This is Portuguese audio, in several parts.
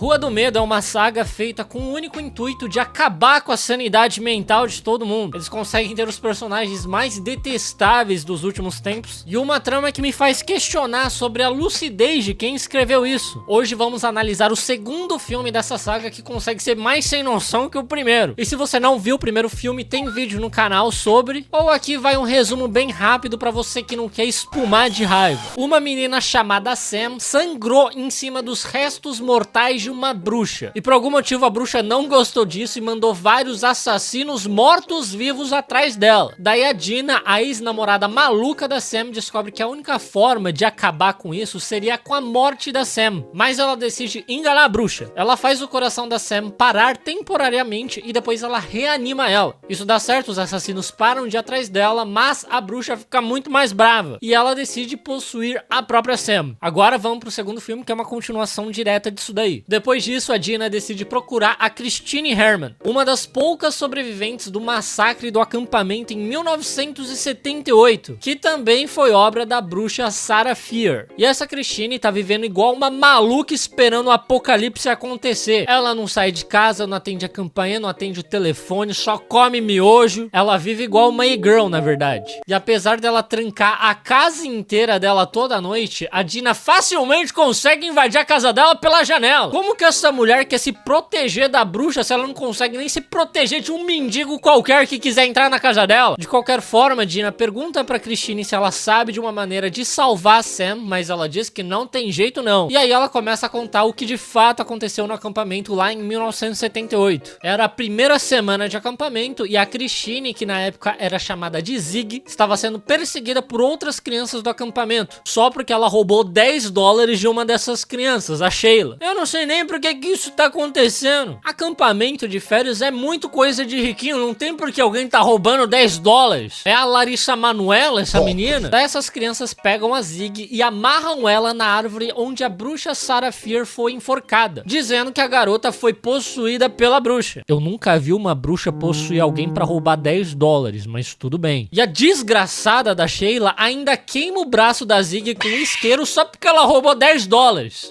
Rua do Medo é uma saga feita com o único intuito de acabar com a sanidade mental de todo mundo. Eles conseguem ter os personagens mais detestáveis dos últimos tempos e uma trama que me faz questionar sobre a lucidez de quem escreveu isso. Hoje vamos analisar o segundo filme dessa saga que consegue ser mais sem noção que o primeiro. E se você não viu o primeiro filme, tem vídeo no canal sobre, ou aqui vai um resumo bem rápido pra você que não quer espumar de raiva. Uma menina chamada Sam sangrou em cima dos restos mortais de uma bruxa. E por algum motivo a bruxa não gostou disso e mandou vários assassinos mortos-vivos atrás dela. Daí a Dina, a ex-namorada maluca da Sam, descobre que a única forma de acabar com isso seria com a morte da Sam. Mas ela decide enganar a bruxa. Ela faz o coração da Sam parar temporariamente e depois ela reanima ela. Isso dá certo, os assassinos param de ir atrás dela, mas a bruxa fica muito mais brava. E ela decide possuir a própria Sam. Agora vamos pro segundo filme, que é uma continuação direta disso daí. Depois disso, a Dina decide procurar a Christine Herman, uma das poucas sobreviventes do massacre do acampamento em 1978, que também foi obra da bruxa Sarah Fier. E essa Christine tá vivendo igual uma maluca esperando o apocalipse acontecer. Ela não sai de casa, não atende a campanha, não atende o telefone, só come miojo. Ela vive igual uma e-girl, na verdade. E apesar dela trancar a casa inteira dela toda noite, a Dina facilmente consegue invadir a casa dela pela janela. Como que essa mulher quer se proteger da bruxa se ela não consegue nem se proteger de um mendigo qualquer que quiser entrar na casa dela? De qualquer forma, Dina pergunta pra Christine se ela sabe de uma maneira de salvar a Sam, mas ela diz que não tem jeito não. E aí ela começa a contar o que de fato aconteceu no acampamento lá em 1978. Era a primeira semana de acampamento e a Christine, que na época era chamada de Zig, estava sendo perseguida por outras crianças do acampamento, só porque ela roubou $10 de uma dessas crianças, a Sheila. Eu não sei nem por que isso tá acontecendo. Acampamento de férias é muito coisa de riquinho, não tem por que alguém tá roubando $10. É a Larissa Manoela, essa menina? Daí essas crianças pegam a Zig e amarram ela na árvore onde a bruxa Sarah Fier foi enforcada, dizendo que a garota foi possuída pela bruxa. Eu nunca vi uma bruxa possuir alguém pra roubar $10, mas tudo bem. E a desgraçada da Sheila ainda queima o braço da Zig com um isqueiro só porque ela roubou $10.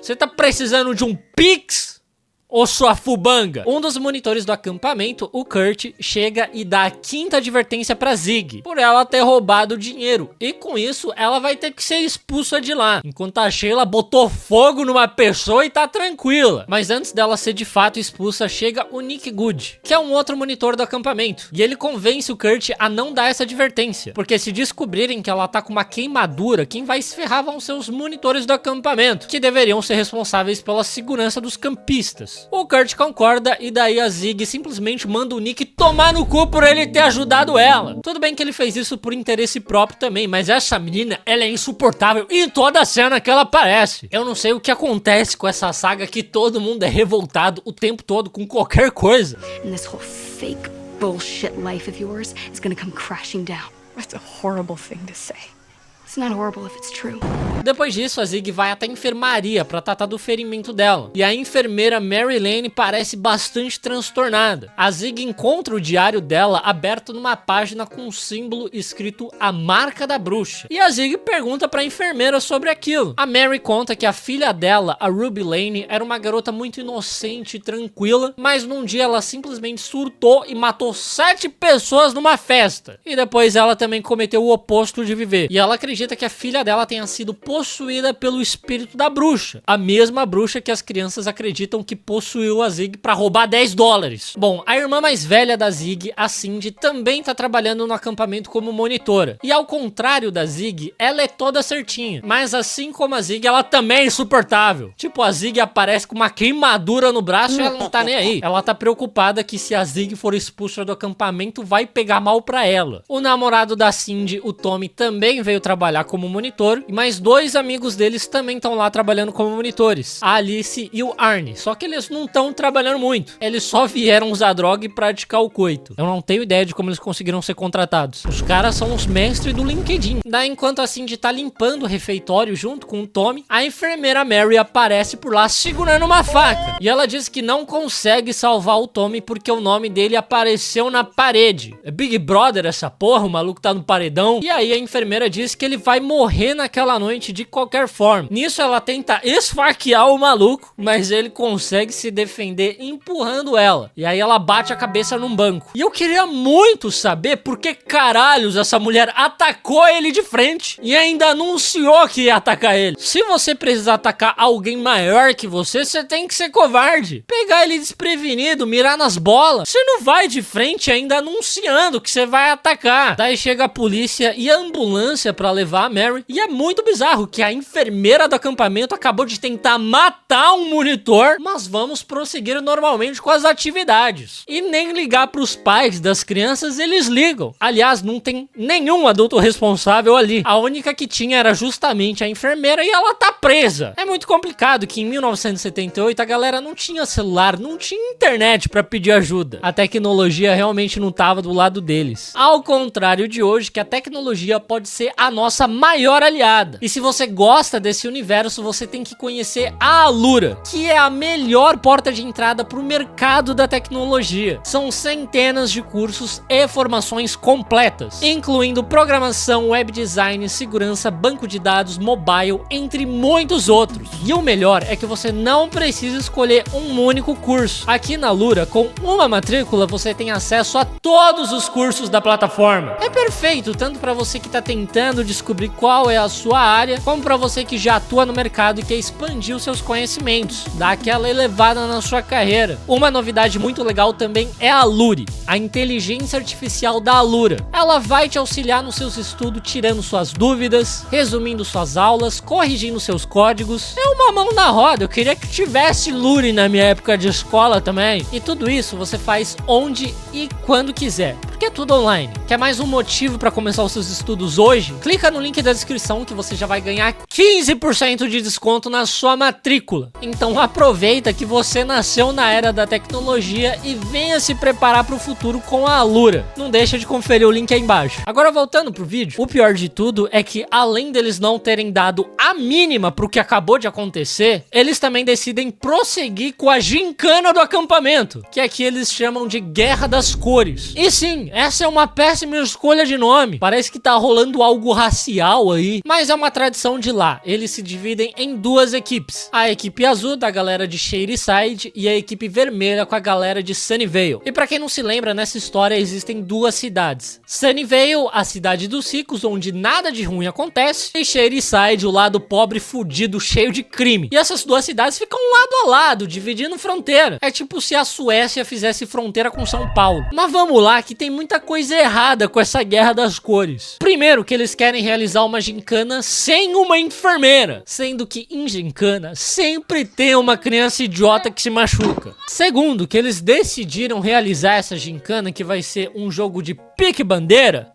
Você tá precisando de um Pix? Ô sua fubanga! Um dos monitores do acampamento, o Kurt, chega e dá a quinta advertência pra Zig, por ela ter roubado o dinheiro. E com isso, ela vai ter que ser expulsa de lá. Enquanto a Sheila botou fogo numa pessoa e tá tranquila. Mas antes dela ser de fato expulsa, chega o Nick Good, que é um outro monitor do acampamento. E ele convence o Kurt a não dar essa advertência, porque se descobrirem que ela tá com uma queimadura, quem vai se ferrar vão ser os monitores do acampamento, que deveriam ser responsáveis pela segurança dos campistas. O Kurt concorda e daí a Zig simplesmente manda o Nick tomar no cu por ele ter ajudado ela. Tudo bem que ele fez isso por interesse próprio também, mas essa menina, ela é insuportável em toda a cena que ela aparece. Eu não sei o que acontece com essa saga que todo mundo é revoltado o tempo todo com qualquer coisa. And this whole fake bullshit life of yours is gonna come crashing down. That's a horrible thing to say. It's not horrible if it's true. Depois disso, a Zig vai até a enfermaria pra tratar do ferimento dela. E a enfermeira Mary Lane parece bastante transtornada. A Zig encontra o diário dela aberto numa página com um símbolo escrito A Marca da Bruxa. E a Zig pergunta pra enfermeira sobre aquilo. A Mary conta que a filha dela, a Ruby Lane, era uma garota muito inocente e tranquila, mas num dia ela simplesmente surtou e matou 7 pessoas numa festa. E depois ela também cometeu o oposto de viver. E ela acredita que a filha dela tenha sido possuída pelo espírito da bruxa, a mesma bruxa que as crianças acreditam que possuiu a Zig pra roubar $10. Bom, a irmã mais velha da Zig, a Cindy, também tá trabalhando no acampamento como monitora, e ao contrário da Zig, ela é toda certinha, mas assim como a Zig, ela também é insuportável. Tipo, a Zig aparece com uma queimadura no braço e ela não tá nem aí. Ela tá preocupada que se a Zig for expulsa do acampamento, vai pegar mal pra ela. O namorado da Cindy, o Tommy, também veio trabalhar como monitor, e mais 2 amigos deles também estão lá trabalhando como monitores, a Alice e o Arnie, só que eles não estão trabalhando muito, eles só vieram usar droga e praticar o coito. Eu não tenho ideia de como eles conseguiram ser contratados. Os caras são os mestres do LinkedIn. Daí, enquanto a Cindy tá limpando o refeitório junto com o Tommy, a enfermeira Mary aparece por lá segurando uma faca, e ela diz que não consegue salvar o Tommy porque o nome dele apareceu na parede. É Big Brother essa porra, o maluco tá no paredão. E aí a enfermeira diz que ele ele vai morrer naquela noite de qualquer forma. Nisso ela tenta esfaquear o maluco, mas ele consegue se defender empurrando ela. E aí ela bate a cabeça num banco. E eu queria muito saber por que caralhos essa mulher atacou ele de frente e ainda anunciou que ia atacar ele. Se você precisar atacar alguém maior que você, você tem que ser covarde. Pegar ele desprevenido, mirar nas bolas. Você não vai de frente ainda anunciando que você vai atacar. Daí chega a polícia e a ambulância pra levar a Mary. E é muito bizarro que a enfermeira do acampamento acabou de tentar matar um monitor, mas vamos prosseguir normalmente com as atividades. E nem ligar pros pais das crianças eles ligam. Aliás, não tem nenhum adulto responsável ali. A única que tinha era justamente a enfermeira e ela tá presa. É muito complicado que em 1978 a galera não tinha celular, não tinha internet pra pedir ajuda. A tecnologia realmente não tava do lado deles. Ao contrário de hoje, que a tecnologia pode ser a nossa maior aliada. E se você gosta desse universo, você tem que conhecer a Alura, que é a melhor porta de entrada pro mercado da tecnologia. São centenas de cursos e formações completas, incluindo programação, web design, segurança, banco de dados, mobile, entre muitos outros. E o melhor é que você não precisa escolher um único curso. Aqui na Alura, com uma matrícula, você tem acesso a todos os cursos da plataforma. É perfeito, tanto para você que está tentando descobrir qual é a sua área, como para você que já atua no mercado e quer expandir os seus conhecimentos, dar aquela elevada na sua carreira. Uma novidade muito legal também é a Luri, a inteligência artificial da Alura. Ela vai te auxiliar nos seus estudos, tirando suas dúvidas, resumindo suas aulas, corrigindo seus códigos. É uma mão na roda, eu queria que tivesse Luri na minha época de escola também. E tudo isso você faz onde e quando quiser, porque é tudo online. Quer mais um motivo para começar os seus estudos hoje? Clica no link da descrição que você já vai ganhar 15% de desconto na sua matrícula. Então aproveita que você nasceu na era da tecnologia e venha se preparar para o futuro com a Alura. Não deixa de conferir o link aí embaixo. Agora voltando pro vídeo, o pior de tudo é que além deles não terem dado a mínima pro que acabou de acontecer, eles também decidem prosseguir com a gincana do acampamento, que aqui eles chamam de Guerra das Cores. E sim, essa é uma péssima escolha de nome. Parece que tá rolando algo racial aí, mas é uma tradição de lá. Eles se dividem em duas equipes. A equipe azul da galera de Shadyside e a equipe vermelha com a galera de Sunnyvale. E pra quem não se lembra, nessa história existem duas cidades. Sunnyvale, a cidade dos ricos, onde nada de ruim acontece, e Shadyside, o lado pobre, fudido, cheio de crime. E essas duas cidades ficam lado a lado, dividindo fronteira. É tipo se a Suécia fizesse fronteira com São Paulo. Mas vamos lá, que tem muita coisa errada com essa Guerra das Cores. Primeiro, que eles querem realizar uma gincana sem uma enfermeira, sendo que em gincana sempre tem uma criança idiota que se machuca. Segundo, que eles decidiram realizar essa gincana, que vai ser um jogo de pique-bandeira,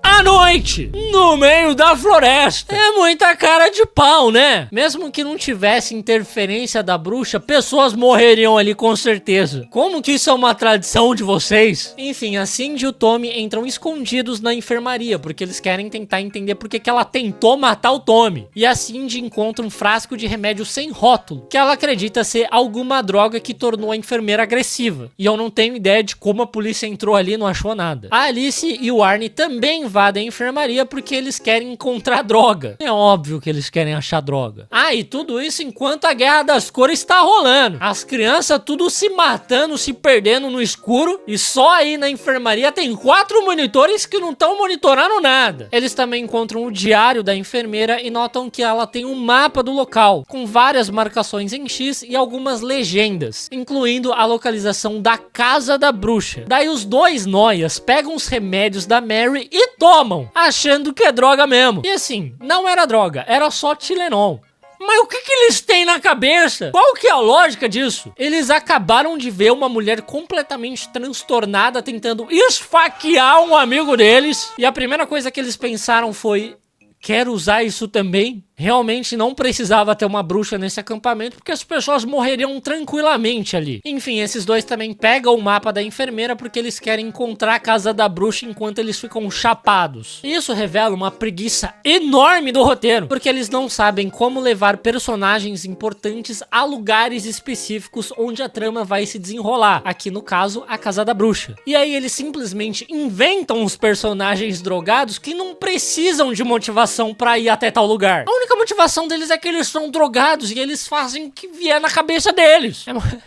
à noite, no meio da floresta. É muita cara de pau, né? Mesmo que não tivesse interferência da bruxa, pessoas morreriam ali com certeza. Como que isso é uma tradição de vocês? Enfim, a Cindy e o Tommy entram escondidos na enfermaria, porque eles querem tentar entender por que ela tentou matar o Tommy. E a Cindy encontra um frasco de remédio sem rótulo, que ela acredita ser alguma droga que tornou a enfermeira agressiva. E eu não tenho ideia de como a polícia entrou ali e não achou nada. A Alice e o Arnie também invadem a enfermaria porque eles querem encontrar droga. É óbvio que eles querem achar droga. Ah, e tudo isso enquanto a Guerra das Cores está rolando. As crianças tudo se matando, se perdendo no escuro, e só aí na enfermaria tem 4 monitores que não estão monitorando nada. Eles também encontram o diário da enfermeira e notam que ela tem um mapa do local, com várias marcações em X e algumas legendas, incluindo a localização da casa da bruxa. Daí os dois noias pegam os remédios da Mary e tomam, achando que é droga mesmo. E assim, não era droga, era só Tylenol. Mas o que eles têm na cabeça? Qual que é a lógica disso? Eles acabaram de ver uma mulher completamente transtornada tentando esfaquear um amigo deles, e a primeira coisa que eles pensaram foi: quero usar isso também? Realmente não precisava ter uma bruxa nesse acampamento, porque as pessoas morreriam tranquilamente ali. Enfim, esses dois também pegam o mapa da enfermeira porque eles querem encontrar a casa da bruxa enquanto eles ficam chapados. Isso revela uma preguiça enorme do roteiro, porque eles não sabem como levar personagens importantes a lugares específicos onde a trama vai se desenrolar. Aqui no caso, a casa da bruxa. E aí eles simplesmente inventam os personagens drogados que não precisam de motivação pra ir até tal lugar. A única motivação deles é que eles são drogados e eles fazem o que vier na cabeça deles.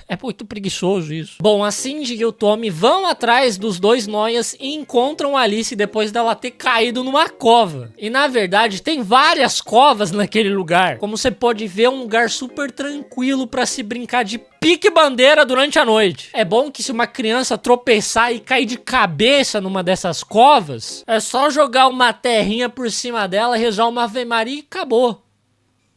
É muito preguiçoso isso. Bom, a Cindy e o Tommy vão atrás dos dois noias e encontram a Alice depois dela ter caído numa cova. E na verdade tem várias covas naquele lugar. Como você pode ver, é um lugar super tranquilo pra se brincar de pique-bandeira durante a noite. É bom que se uma criança tropeçar e cair de cabeça numa dessas covas, é só jogar uma terrinha por cima dela, rezar uma Ave Maria e acabou.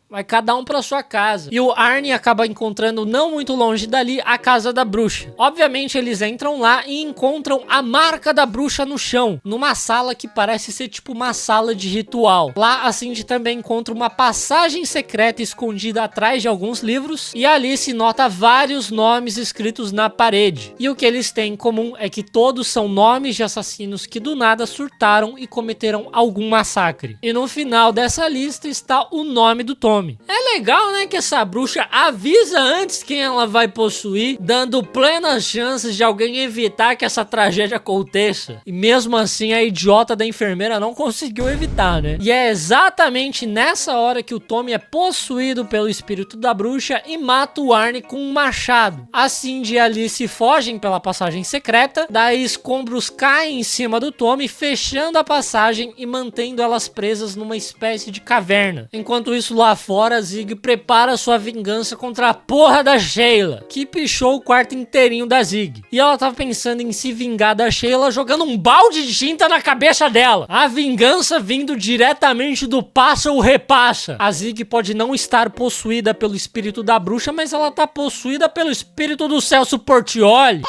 Vai cada um pra sua casa. E o Arnie acaba encontrando, não muito longe dali, a casa da bruxa. Obviamente eles entram lá e encontram a marca da bruxa no chão, numa sala que parece ser tipo uma sala de ritual. Lá a Cindy também encontra uma passagem secreta escondida atrás de alguns livros, e a Alice nota vários nomes escritos na parede. E o que eles têm em comum é que todos são nomes de assassinos que do nada surtaram e cometeram algum massacre. E no final dessa lista está o nome do Tommy. É legal, né, que essa bruxa avisa antes quem ela vai possuir, dando plenas chances de alguém evitar que essa tragédia aconteça. E mesmo assim a idiota da enfermeira não conseguiu evitar, né? E é exatamente nessa hora que o Tommy é possuído pelo espírito da bruxa e mata o Arnie com um machado. A Cindy e a Alice fogem pela passagem secreta, daí escombros caem em cima do Tommy, fechando a passagem e mantendo elas presas numa espécie de caverna. Enquanto isso, lá fora, Zig prepara sua vingança contra a porra da Sheila, que pichou o quarto inteirinho da Zig. E ela tava pensando em se vingar da Sheila jogando um balde de tinta na cabeça dela. A vingança vindo diretamente do passa ou repassa. A Zig pode não estar possuída pelo espírito da bruxa, mas ela tá possuída pelo espírito do Celso Portiolli.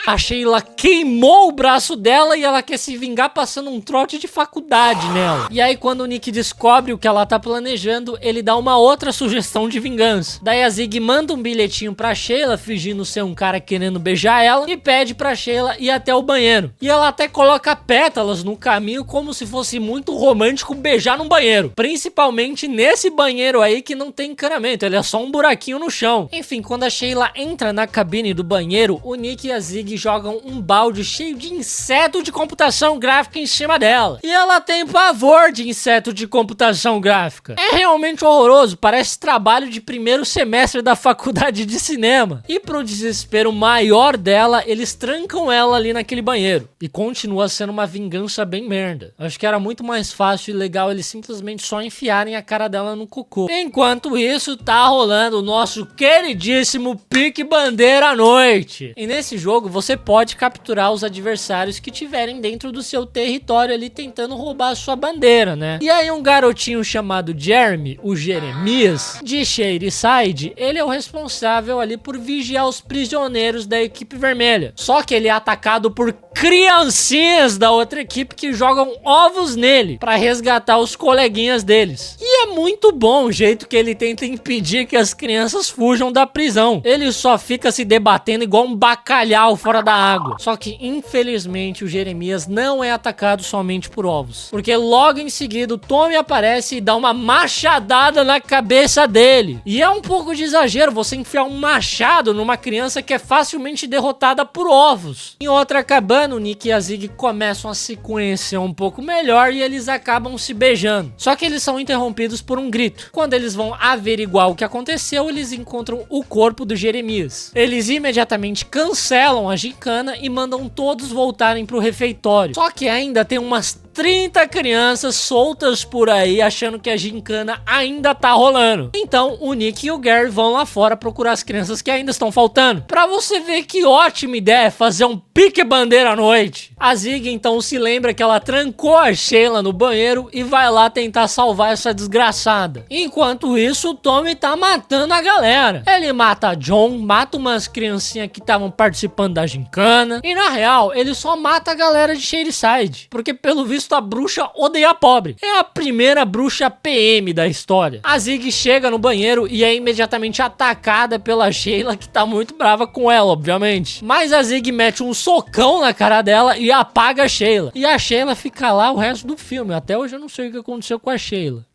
A Sheila queimou o braço dela e ela quer se vingar passando um trote de faculdade nela. E aí quando o Nick descobre o que ela tá planejando, ele dá uma outra sugestão de vingança. Daí a Zig manda um bilhetinho pra Sheila, fingindo ser um cara querendo beijar ela, e pede pra Sheila ir até o banheiro. E ela até coloca pétalas no caminho, como se fosse muito romântico beijar num banheiro. Principalmente nesse banheiro aí que não tem encanamento, ele é só um buraquinho no chão. Enfim, quando a Sheila entra na cabine do banheiro, o Nick e a Zig jogam um balde cheio de inseto de computação gráfica em cima dela. E ela tem pavor de inseto de computação gráfica. É realmente horroroso, parece trabalho de primeiro semestre da faculdade de cinema. E pro desespero maior dela, eles trancam ela ali naquele banheiro. E continua sendo uma vingança bem merda. Acho que era muito mais fácil e legal eles simplesmente só enfiarem a cara dela no cocô. Enquanto isso, tá rolando o nosso queridíssimo pique-bandeira à noite. E nesse jogo, você pode capturar os adversários que tiverem dentro do seu território ali tentando roubar a sua bandeira, né? E aí um garotinho chamado Jeremy, o Jeremias, de Shadyside, ele é o responsável ali por vigiar os prisioneiros da equipe vermelha. Só que ele é atacado por criancinhas da outra equipe que jogam ovos nele pra resgatar os coleguinhas deles. E é muito bom o jeito que ele tenta impedir que as crianças fujam da prisão. Ele só fica se debatendo igual um bacalhau fora da água. Só que infelizmente o Jeremias não é atacado somente por ovos, porque logo em seguida o Tommy aparece e dá uma machadada na cabeça dele. E é um pouco de exagero você enfiar um machado numa criança que é facilmente derrotada por ovos. Em outra cabana, o Nick e a Zig começam a se conhecer um pouco melhor e eles acabam se beijando. Só que eles são interrompidos por um grito. Quando eles vão averiguar o que aconteceu, eles encontram o corpo do Jeremias. Eles imediatamente cancelam a gincana e mandam todos voltarem pro refeitório. Só que ainda tem umas 30 crianças soltas por aí achando que a gincana ainda tá rolando. Então o Nick e o Gary vão lá fora procurar as crianças que ainda estão faltando. Pra você ver que ótima ideia fazer um pique-bandeira à noite. A Zig então se lembra que ela trancou a Sheila no banheiro e vai lá tentar salvar essa desgraçada. Enquanto isso, o Tommy tá matando a galera. Ele mata a John, mata umas criancinhas que estavam participando da gincana. E na real, ele só mata a galera de Shadyside. Porque pelo visto visto, a bruxa odeia pobre. É a primeira bruxa PM da história. A Zig chega no banheiro e é imediatamente atacada pela Sheila, que tá muito brava com ela, obviamente. Mas a Zig mete um socão na cara dela e apaga a Sheila. E a Sheila fica lá o resto do filme. Até hoje eu não sei o que aconteceu com a Sheila.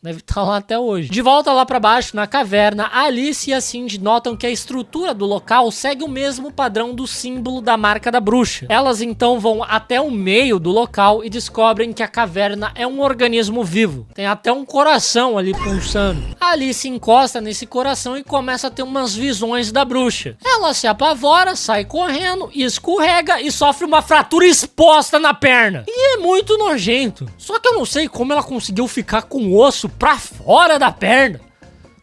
Deve estar lá até hoje. De volta lá pra baixo, na caverna, a Alice e a Cindy notam que a estrutura do local segue o mesmo padrão do símbolo da marca da bruxa. Elas então vão até o meio do local e descobrem que a caverna é um organismo vivo. Tem até um coração ali pulsando. A Alice encosta nesse coração e começa a ter umas visões da bruxa. Ela se apavora, sai correndo, escorrega e sofre uma fratura exposta na perna. E é muito nojento. Só que eu não sei como ela conseguiu ficar com o osso pra fora da perna.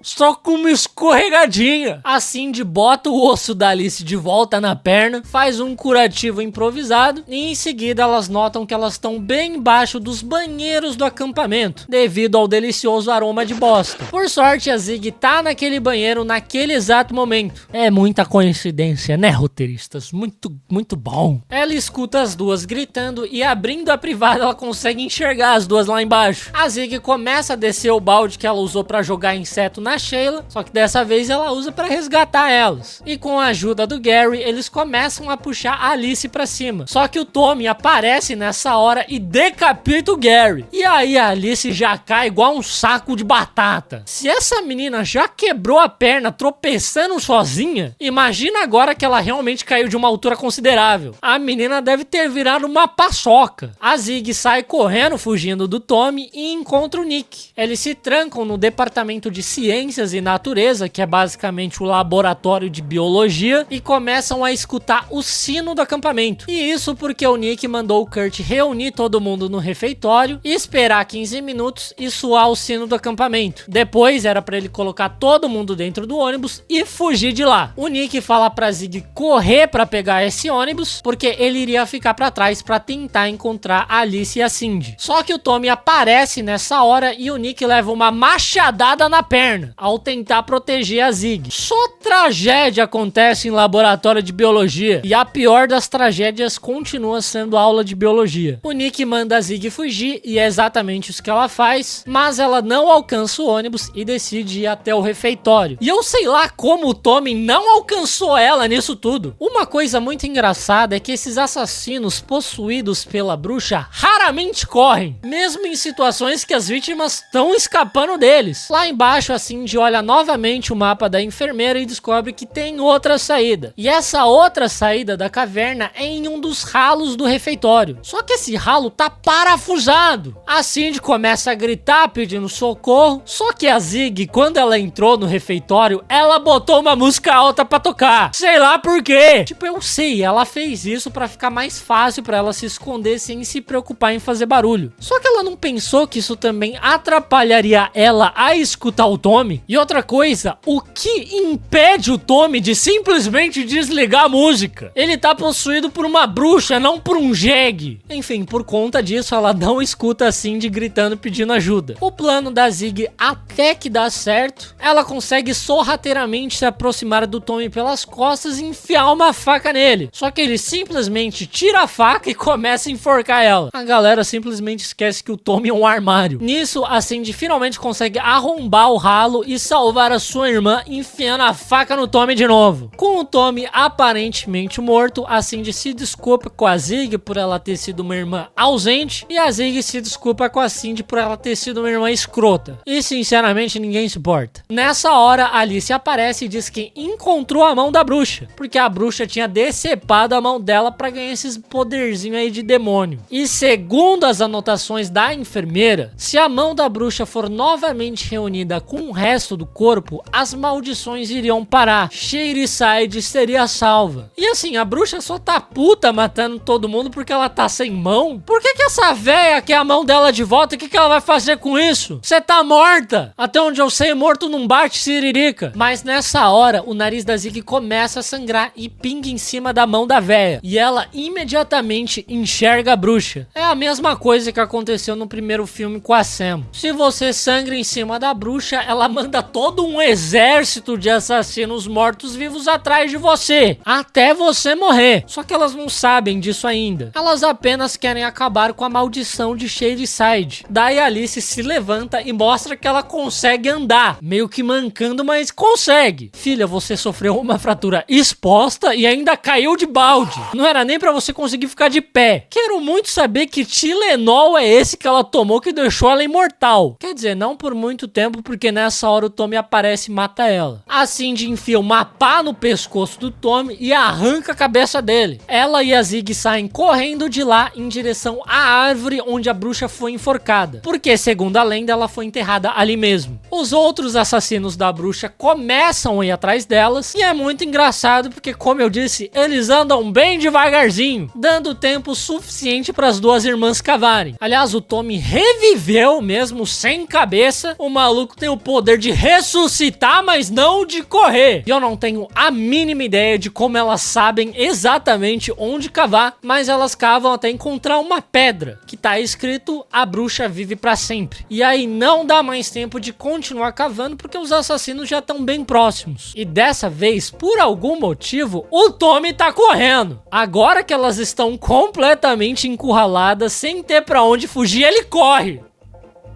Só com uma escorregadinha. A Cindy bota o osso da Alice de volta na perna, faz um curativo improvisado e em seguida elas notam que elas estão bem embaixo dos banheiros do acampamento, devido ao delicioso aroma de bosta. Por sorte, a Zig tá naquele banheiro naquele exato momento. É muita coincidência, né, roteiristas? Muito bom. Ela escuta as duas gritando e abrindo a privada ela consegue enxergar as duas lá embaixo. A Zig começa a descer o balde que ela usou pra jogar inseto na Sheila, só que dessa vez ela usa pra resgatar elas. E com a ajuda do Gary, eles começam a puxar a Alice pra cima. Só que o Tommy aparece nessa hora e decapita o Gary. E aí a Alice já cai igual um saco de batata. Se essa menina já quebrou a perna tropeçando sozinha, imagina agora que ela realmente caiu de uma altura considerável. A menina deve ter virado uma paçoca. A Zig sai correndo fugindo do Tommy e encontra o Nick. Eles se trancam no departamento de ciências e natureza, que é basicamente o laboratório de biologia, e começam a escutar o sino do acampamento. E isso porque o Nick mandou o Kurt reunir todo mundo no refeitório e esperar 15 minutos e soar o sino do acampamento. Depois era pra ele colocar todo mundo dentro do ônibus e fugir de lá. O Nick fala pra Zig correr pra pegar esse ônibus, porque ele iria ficar pra trás pra tentar encontrar a Alice e a Cindy. Só que o Tommy aparece nessa hora e o Nick leva uma machadada na perna ao tentar proteger a Zig. Só tragédia acontece em laboratório de biologia, e a pior das tragédias continua sendo a aula de biologia. O Nick manda a Zig fugir e é exatamente isso que ela faz, mas ela não alcança o ônibus e decide ir até o refeitório. E eu sei lá como o Tommy não alcançou ela nisso tudo. Uma coisa muito engraçada é que esses assassinos possuídos pela bruxa raramente correm, mesmo em situações que as vítimas estão escapando deles. Lá embaixo, a Cindy olha novamente o mapa da enfermeira e descobre que tem outra saída. E essa outra saída da caverna é em um dos ralos do refeitório. Só que esse ralo tá parafusado. A Cindy começa a gritar pedindo socorro, só que a Zig, quando ela entrou no refeitório, ela botou uma música alta pra tocar. Sei lá por quê. Tipo, eu sei, ela fez isso pra ficar mais fácil pra ela se esconder sem se preocupar em fazer barulho. Só que ela não pensou que isso também atrapalharia ela a escutar o Tommy. E outra coisa, o que impede o Tommy de simplesmente desligar a música? Ele tá possuído por uma bruxa, não por um jegue. Enfim, por conta disso, ela não escuta a Cindy gritando pedindo ajuda. O plano da Zig até que dá certo. Ela consegue sorrateiramente se aproximar do Tommy pelas costas e enfiar uma faca nele. Só que ele simplesmente tira a faca e começa a enforcar ela. A galera simplesmente esquece que o Tommy é um armário. Nisso, a Cindy finalmente consegue arrombar o ralo e salvar a sua irmã enfiando a faca no Tommy de novo. Com o Tommy aparentemente morto, a Cindy se desculpa com a Zig por ela ter sido uma irmã ausente e a Zig se desculpa com a Cindy por ela ter sido uma irmã escrota. E sinceramente ninguém se importa. Nessa hora, a Alice aparece e diz que encontrou a mão da bruxa, porque a bruxa tinha decepado a mão dela pra ganhar esses poderzinhos aí de demônio. E segundo as anotações da enfermeira, se a mão da bruxa for novamente reunida com o resto do corpo, as maldições iriam parar. Shadyside seria salva. E assim, a bruxa só tá puta matando todo mundo porque ela tá sem mão? Por que essa véia quer a mão dela de volta? O que ela vai fazer com isso? Você tá morta! Até onde eu sei, morto não bate siririca. Mas nessa hora, o nariz da Zig começa a sangrar e pinga em cima da mão da véia. E ela imediatamente enxerga a bruxa. É a mesma coisa que aconteceu no primeiro filme com a Sam. Se você sangra em cima da bruxa, ela manda todo um exército de assassinos mortos-vivos atrás de você, até você morrer. Só que elas não sabem disso ainda. Elas apenas querem acabar com a maldição de Shadyside. Daí Alice se levanta e mostra que ela consegue andar, meio que mancando, mas consegue. Filha, você sofreu uma fratura exposta e ainda caiu de balde. Não era nem pra você conseguir ficar de pé. Quero muito saber que Tylenol é esse que ela tomou que deixou ela imortal. Quer dizer, não por muito tempo, porque nessa hora o Tommy aparece e mata ela. A Cindy enfia uma pá no pescoço do Tommy e arranca a cabeça dele. Ela e a Zig saem correndo de lá em direção à árvore onde a bruxa foi enforcada, porque segundo a lenda ela foi enterrada ali mesmo. Os outros assassinos da bruxa começam a ir atrás delas e é muito engraçado porque, como eu disse, eles andam bem devagarzinho, dando tempo suficiente para as duas irmãs cavarem. Aliás, o Tommy reviveu mesmo sem cabeça. O maluco tem o poder de ressuscitar, mas não de correr. E eu não tenho a mínima ideia de como elas sabem exatamente onde cavar, mas elas cavam até encontrar uma pedra que tá escrito: a bruxa vive pra sempre. E aí não dá mais tempo de continuar cavando porque os assassinos já estão bem próximos. E dessa vez, por algum motivo, o Tommy tá correndo. Agora que elas estão completamente encurraladas, sem ter pra onde fugir, ele corre.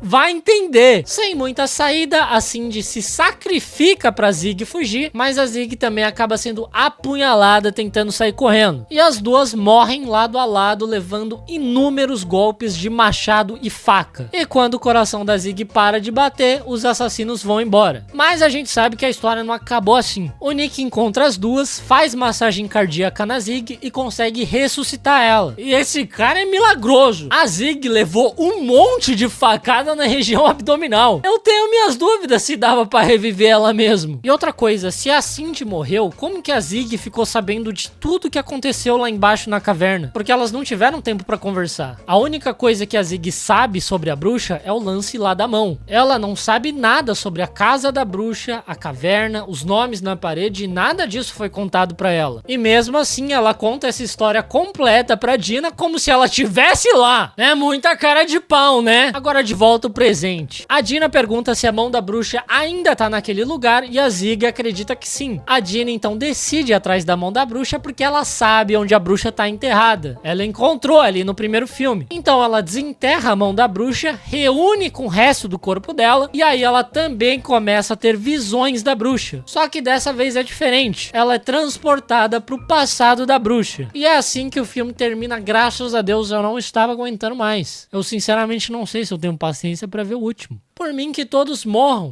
Vai entender. Sem muita saída, a Cindy se sacrifica pra Zig fugir, mas a Zig também acaba sendo apunhalada tentando sair correndo. E as duas morrem lado a lado, levando inúmeros golpes de machado e faca. E quando o coração da Zig para de bater, os assassinos vão embora. Mas a gente sabe que a história não acabou assim. O Nick encontra as duas, faz massagem cardíaca na Zig e consegue ressuscitar ela. E esse cara é milagroso. A Zig levou um monte de facada na região abdominal. Eu tenho minhas dúvidas se dava pra reviver ela mesmo. E outra coisa, se a Cindy morreu, como que a Zig ficou sabendo de tudo que aconteceu lá embaixo na caverna? Porque elas não tiveram tempo pra conversar. A única coisa que a Zig sabe sobre a bruxa é o lance lá da mão. Ela não sabe nada sobre a casa da bruxa, a caverna, os nomes na parede, nada disso foi contado pra ela. E mesmo assim, ela conta essa história completa pra Dina como se ela tivesse lá. É muita cara de pau, né? Agora de volta o presente. A Dina pergunta se a mão da bruxa ainda tá naquele lugar e a Zig acredita que sim. A Dina então decide ir atrás da mão da bruxa porque ela sabe onde a bruxa tá enterrada. Ela encontrou ali no primeiro filme. Então ela desenterra a mão da bruxa, reúne com o resto do corpo dela e aí ela também começa a ter visões da bruxa. Só que dessa vez é diferente. Ela é transportada pro passado da bruxa. E é assim que o filme termina. Graças a Deus eu não estava aguentando mais. Eu sinceramente não sei se eu tenho paciência pra ver o último. Por mim que todos morram.